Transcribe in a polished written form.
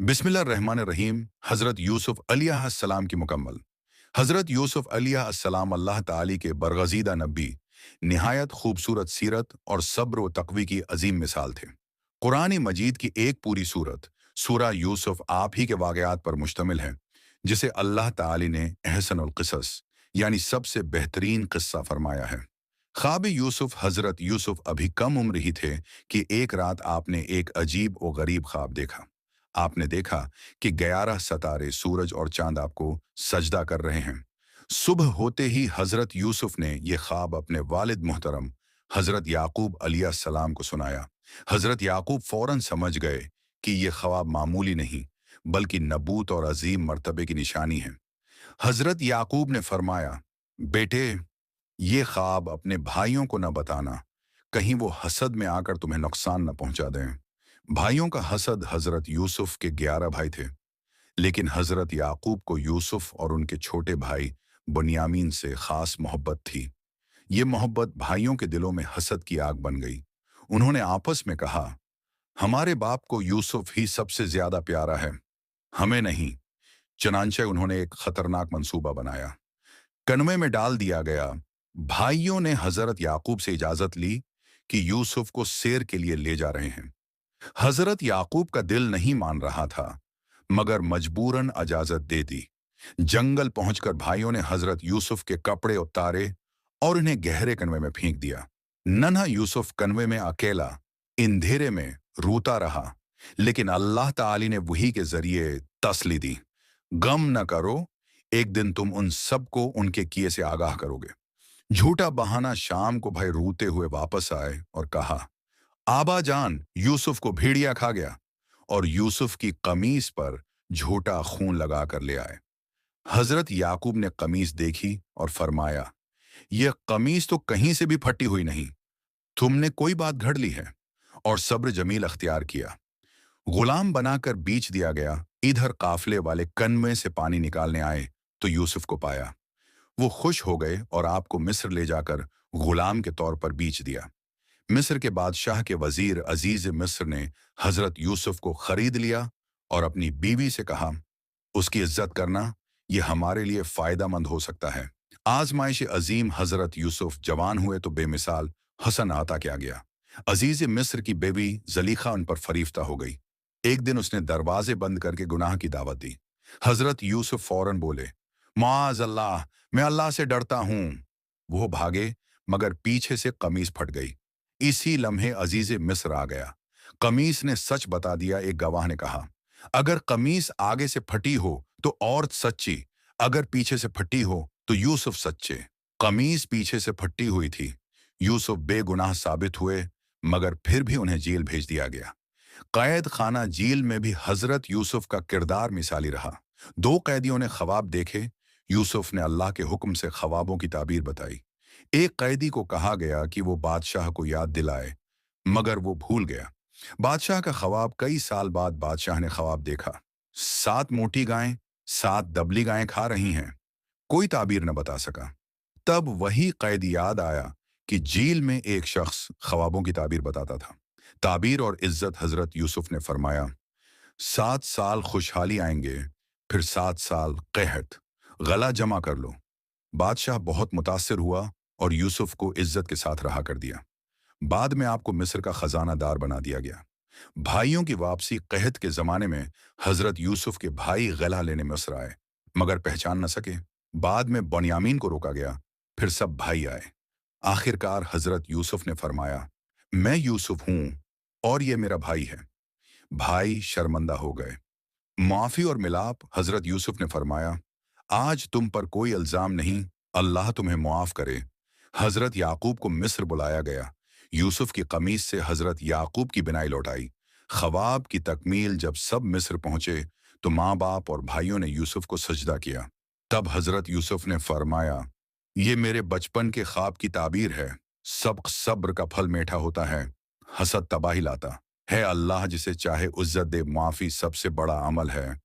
बिस्मिल्लाहिर्रहमानिर्रहीम। हज़रत यूसुफ अलैहिस्सलाम की मुकम्मल। हज़रत यूसुफ अलैहिस्सलाम अल्लाह ताली के बरगज़ीदा नबी, निहायत खूबसूरत सीरत और सब्र व तक़वी की अजीम मिसाल थे। कुरान मजीद की एक पूरी सूरत, सूरा यूसुफ आप ही के वाक़यात पर मुश्तमिल है, जिसे अल्लाह ताली ने अहसनुल क़िसस यानी सबसे बेहतरीन क़िस्सा फरमाया है। ख्वाब यूसुफ हज़रत यूसुफ अभी कम उम्र ही थे कि एक रात आपने एक अजीब और गरीब ख्वाब देखा। आपने देखा कि 11 सितारे, सूरज और चांद आपको सजदा कर रहे हैं। सुबह होते ही हजरत यूसुफ ने यह ख्वाब अपने वालिद मुहतरम हजरत याकूब अलैहिस्सलाम को सुनाया। हजरत याकूब फौरन समझ गए कि यह ख्वाब मामूली नहीं, बल्कि नबूत और अजीम मर्तबे की निशानी है। हजरत याकूब ने फरमाया, बेटे, ये ख्वाब अपने भाइयों को न बताना, कहीं वो हसद में आकर तुम्हें नुकसान न पहुंचा दें। भाइयों का हसद हजरत यूसुफ के 11 भाई थे, लेकिन हजरत याकूब को यूसुफ और उनके छोटे भाई बुनियामीन से खास मोहब्बत थी। ये मोहब्बत भाइयों के दिलों में हसद की आग बन गई। उन्होंने आपस में कहा, हमारे बाप को यूसुफ ही सबसे ज्यादा प्यारा है, हमें नहीं। चुनांचे उन्होंने एक खतरनाक मंसूबा बनाया। कनवे में डाल दिया गया। भाइयों ने हजरत याकूब से इजाजत ली कि यूसुफ को सैर के लिए ले जा रहे हैं। हजरत याकूब का दिल नहीं मान रहा था, मगर मजबूरन इजाजत दे दी। जंगल पहुंचकर भाइयों ने हजरत यूसुफ के कपड़े उतारे और उन्हें गहरे कनवे में फेंक दिया। नन्हा यूसुफ कनवे में अकेला अंधेरे में रोता रहा, लेकिन अल्लाह ताली ने वही के जरिए तसल्ली दी। गम न करो, एक दिन तुम उन सबको उनके किए से आगाह करोगे। झूठा बहाना शाम को भाई रोते हुए वापस आए और कहा, आबा जान, यूसुफ को भेड़िया खा गया, और यूसुफ की कमीज पर झूठा खून लगा कर ले आए। हजरत याकूब ने कमीज देखी और फरमाया, यह कमीज तो कहीं से भी फटी हुई नहीं, तुमने कोई बात घड़ ली है। और सब्र जमील अख्तियार किया। गुलाम बनाकर बीच दिया गया। इधर काफले वाले कनवे से पानी निकालने आए तो यूसुफ को पाया। वो खुश हो गए और आपको मिस्र ले जाकर गुलाम के तौर पर बीच दिया। मिस्र के बादशाह के वजीर अजीज मिस्र ने हजरत यूसुफ को खरीद लिया और अपनी बीवी से कहा, उसकी इज्जत करना, यह हमारे लिए फायदेमंद हो सकता है। आजमाइश अजीम हजरत यूसुफ जवान हुए तो बेमिसाल हसन आता क्या गया। अजीज मिस्र की बेबी जलीखा उन पर फरीफ्ता हो गई। एक दिन उसने दरवाजे बंद करके गुनाह की दावत दी। हजरत यूसुफ फौरन बोले, माज अल्लाह, मैं अल्लाह से डरता हूं। वो भागे, मगर पीछे से कमीज फट गई। इसी लम्हे अजीज मिस्र आ गया। कमीज ने सच बता दिया। एक गवाह ने कहा, अगर कमीज आगे से फटी हो तो औरत सच्ची, अगर पीछे से फटी हो तो यूसुफ सच्चे। कमीज पीछे से फटी हुई थी। यूसुफ बेगुनाह साबित हुए, मगर फिर भी उन्हें जेल भेज दिया गया। कैद खाना जेल में भी हजरत यूसुफ का किरदार मिसाली रहा। दो कैदियों ने ख्वाब देखे। यूसुफ ने अल्लाह के हुक्म से ख्वाबों की ताबीर बताई। एक कैदी को कहा गया कि वो बादशाह को याद दिलाए, मगर वो भूल गया। बादशाह का ख्वाब कई साल बाद बादशाह ने ख्वाब देखा। 7 मोटी गायें 7 दबली गायें खा रही हैं। कोई ताबीर न बता सका। तब वही कैदी याद आया कि जेल में एक शख्स ख्वाबों की ताबीर बताता था। ताबीर और इज्जत हजरत यूसुफ ने फरमाया, 7 साल खुशहाली आएंगे, फिर 7 साल कहत, गला जमा कर लो। बादशाह बहुत मुतासिर हुआ और यूसुफ को इज्जत के साथ रहा कर दिया। बाद में आपको मिस्र का खजानादार बना दिया गया। भाइयों की वापसी कहत के जमाने में हजरत यूसुफ के भाई गला लेने मिस्र आए, मगर पहचान न सके। बाद में बुनियामीन को रोका गया, फिर सब भाई आए। आखिरकार हजरत यूसुफ ने फरमाया, मैं यूसुफ हूं और ये मेरा भाई है। भाई शर्मंदा हो गए। माफी और मिलाप। हजरत यूसुफ ने फरमाया, आज तुम पर कोई इल्जाम नहीं, अल्लाह तुम्हें मुआफ करे। हजरत याकूब को मिस्र बुलाया गया। यूसुफ की कमीज से हजरत याकूब की बिनाई लौटाई। ख्वाब की तकमील। जब सब मिस्र पहुंचे तो माँ बाप और भाइयों ने यूसुफ को सजदा किया। तब हजरत यूसुफ ने फरमाया, ये मेरे बचपन के ख्वाब की ताबीर है। सब सब्र का फल मीठा होता है, हसद तबाही लाता है। अल्लाह जिसे चाहे इज्जत दे, माफी सबसे बड़ा अमल है।